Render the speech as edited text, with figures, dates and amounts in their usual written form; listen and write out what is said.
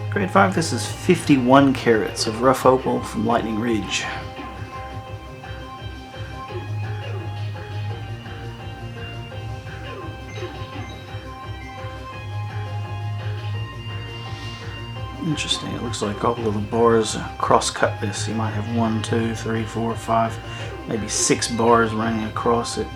Grade 5, this is 51 carats of rough opal from Lightning Ridge. Interesting, it looks like all of the bars cross-cut this. You might have 1, 2, 3, 4, 5, maybe 6 bars running across it.